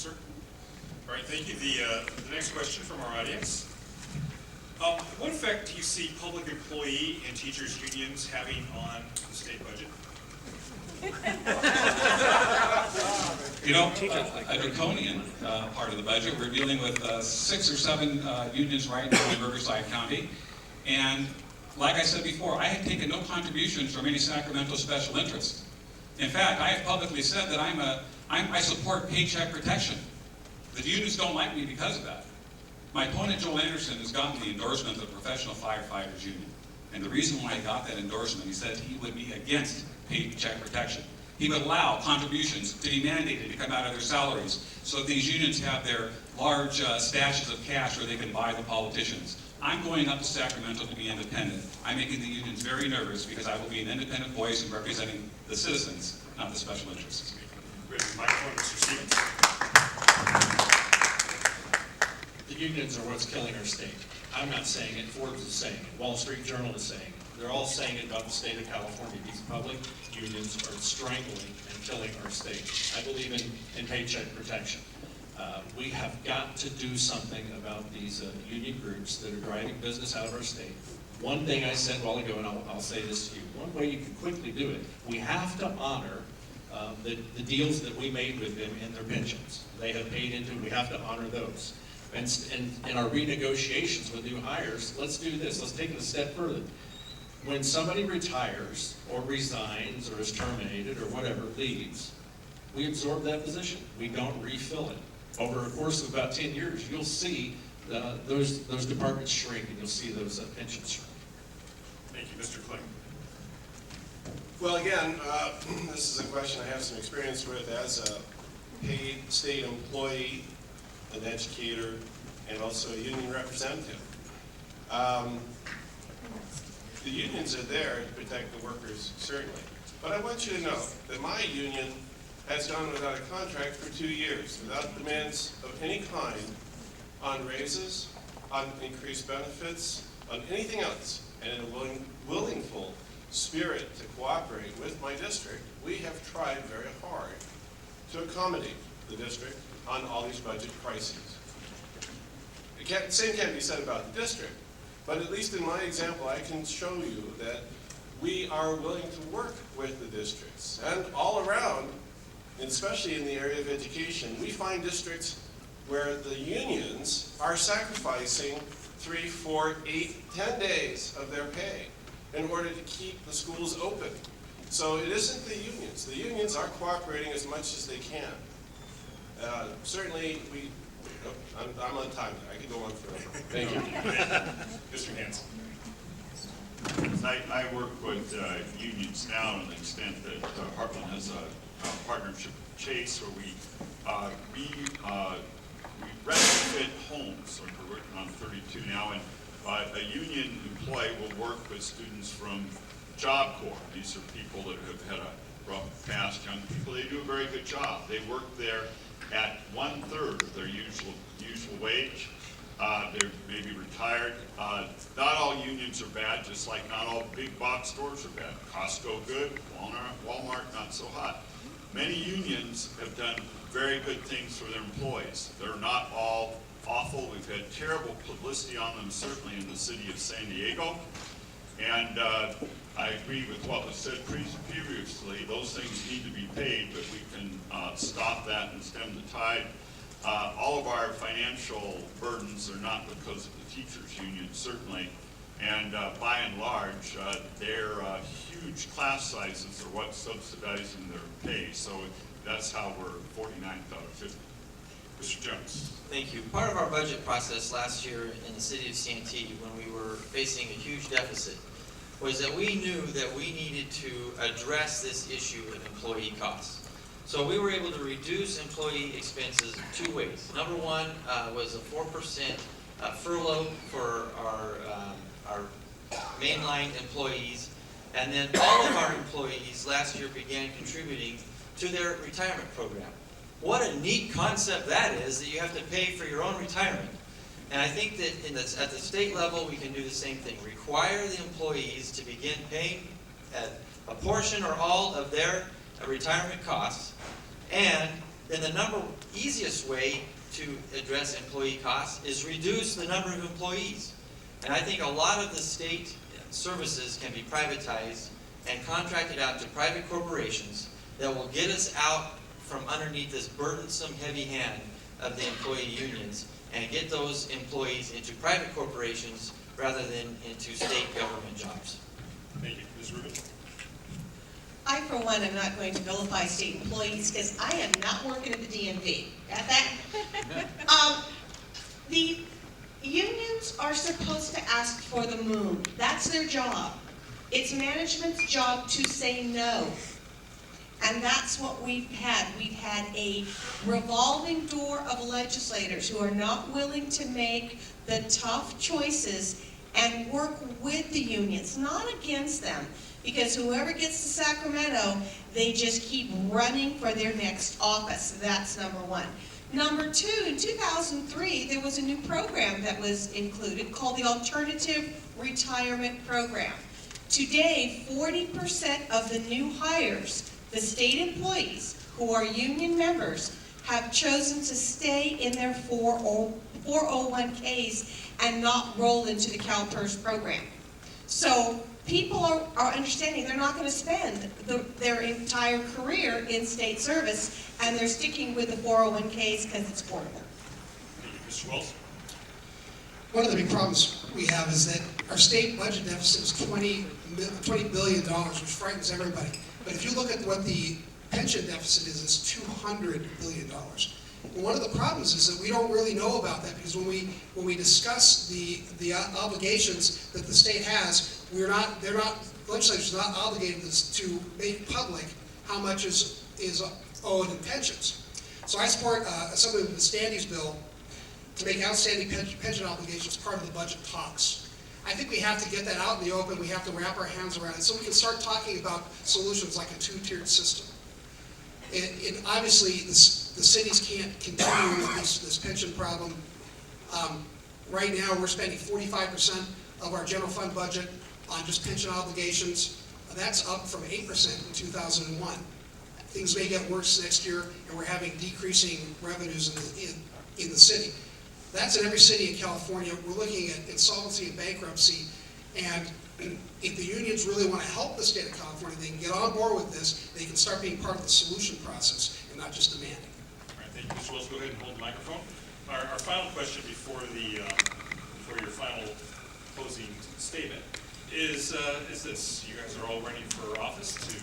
sir. All right, thank you. The next question from our audience. What effect do you see public employee and teachers unions having on the state budget? You know, a draconian part of the budget. We're dealing with 6 or 7 unions right now in Riverside County. And like I said before, I have taken no contributions from any Sacramento special interest. In fact, I have publicly said that I support paycheck protection. The unions don't like me because of that. My opponent, Joel Anderson, has gotten the endorsement of the Professional Firefighters Union. And the reason why he got that endorsement, he said he would be against paycheck protection. He would allow contributions to be mandated to come out of their salaries so that these unions have their large stashes of cash where they can buy the politicians. I'm going up to Sacramento to be independent. I'm making the unions very nervous because I will be an independent voice and representing the citizens, not the special interests. Great. Microphone, Mr. Stevens. The unions are what's killing our state. I'm not saying it, Forbes is saying it, Wall Street Journal is saying it. They're all saying it about the state of California. These public unions are strangling and killing our state. I believe in paycheck protection. We have got to do something about these union groups that are driving business out of our state. One thing I said a while ago, and I'll say this to you, one way you can quickly do it, we have to honor the deals that we made with them in their pensions. They have paid into, we have to honor those. And in our renegotiations with new hires, let's do this, let's take it a step further. When somebody retires or resigns or is terminated or whatever, leaves, we absorb that position. We don't refill it. Over a course of about 10 years, you'll see those departments shrink and you'll see those pensions shrink. Thank you, Mr. Kling. Well, again, this is a question I have some experience with as a paid state employee, an educator, and also a union representative. The unions are there to protect the workers, certainly. But I want you to know that my union has gone without a contract for 2 years, without demands of any kind on raises, on increased benefits, on anything else. And in a willingful spirit to cooperate with my district, we have tried very hard to accommodate the district on all these budget crises. The same can't be said about the district, but at least in my example, I can show you that we are willing to work with the districts. And all around, and especially in the area of education, we find districts where the unions are sacrificing 3, 4, 8, 10 days of their pay in order to keep the schools open. So it isn't the unions. The unions are cooperating as much as they can. Certainly, I'm on time. I can go on forever. Thank you. Mr. Hanson. I work with unions now to the extent that Heartland has a partnership with Chase where we retrofit homes. So we're working on 32 now, and a union employee will work with students from Job Corps. These are people that have had a rough past, young people. They do a very good job. They work there at 1/3 of their usual wage. They're maybe retired. Not all unions are bad, just like not all big box stores are bad. Costco good, Walmart not so hot. Many unions have done very good things for their employees. They're not all awful. We've had terrible publicity on them, certainly in the city of San Diego. And I agree with what was said previously. Those things need to be paid, but we can stop that and stem the tide. All of our financial burdens are not because of the teachers' union, certainly. And by and large, their huge class sizes are what's subsidizing their pay. So that's how we're 49th out of 50. Mr. Jones. Thank you. Part of our budget process last year in the city of Santee, when we were facing a huge deficit, was that we knew that we needed to address this issue of employee costs. So we were able to reduce employee expenses 2 ways. Number one was a 4% furlough for our mainline employees, and then all of our employees last year began contributing to their retirement program. What a neat concept that is, that you have to pay for your own retirement. And I think that at the state level, we can do the same thing. Require the employees to begin paying a portion or all of their retirement costs, and then the easiest way to address employee costs is reduce the number of employees. And I think a lot of the state services can be privatized and contracted out to private corporations that will get us out from underneath this burdensome, heavy hand of the employee unions and get those employees into private corporations rather than into state government jobs. Thank you. Ms. Rubin? I, for one, am not going to vilify state employees because I am not working at the DMV. Got that? The unions are supposed to ask for the moon. That's their job. It's management's job to say no. And that's what we've had. We've had a revolving door of legislators who are not willing to make the tough choices and work with the unions, not against them. Because whoever gets to Sacramento, they just keep running for their next office. That's number one. Number two, in 2003, there was a new program that was included called the Alternative Retirement Program. Today, 40% of the new hires, the state employees who are union members, have chosen to stay in their 401ks and not roll into the CalPERS program. So people are understanding they're not going to spend their entire career in state service, and they're sticking with the 401ks because it's affordable. Thank you. Mr. Wells? One of the big problems we have is that our state budget deficit is $20 billion, which frightens everybody. But if you look at what the pension deficit is, it's $200 billion. And one of the problems is that we don't really know about that, because when we discuss the obligations that the state has, legislators are not obligated to make public how much is owed in pensions. So I support something with the Standies bill to make outstanding pension obligations part of the budget talks. I think we have to get that out in the open. We have to wrap our hands around it so we can start talking about solutions like a two-tiered system. And obviously, the cities can't continue with this pension problem. Right now, we're spending 45% of our general fund budget on just pension obligations. That's up from 8% in 2001. Things may get worse next year, and we're having decreasing revenues in the city. That's in every city in California. We're looking at insolvency and bankruptcy, and if the unions really want to help the state of California, they can get on board with this. They can start being part of the solution process and not just demanding. All right, thank you. Mr. Wells, go ahead and hold the microphone. Our final question before your final closing statement is this. You guys are all running for office to